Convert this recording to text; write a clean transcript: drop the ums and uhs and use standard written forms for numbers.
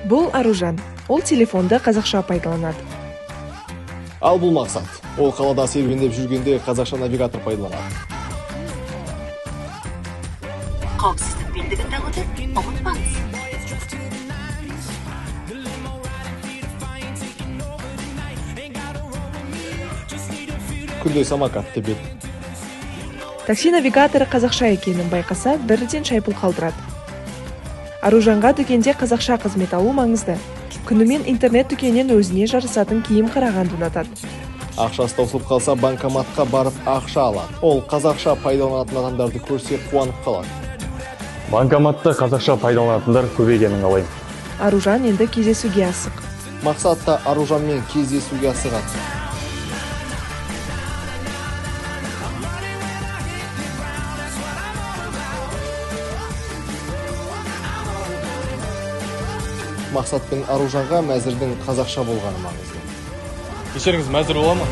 Бул Аружан. Ол телефонды казакша пайдаланат. Ал бул Максат. Ол калада серуендеп жүргенде казакша навигатор пайдаланат. Коопсуздук билдигин тагып унутпаңыз. Күндөй самокат тебет. Такси навигатору казакша экенин байкаса, бирден шайпыл калтырат. Аружанга дүкенде казакша кызмет алуу маңызды. Күнүмен интернет дүкенинен өзүнө жарысатын кийим караганды унатат. Акчасы таусылып калса, банкоматка барып акча алат. Ол казакша пайдаланатын адамдарды көрсө кубанып калат. Банкоматта казакша пайдаланатындар көбейгенин калайм. Аружан энди кездесүүгө асык. Максат да Аружан менен кездесүүгө асыгат. Максат пен Аружанга мәзірдің казакша болганы маңызды. Кешеріңіз мәзір бола ма?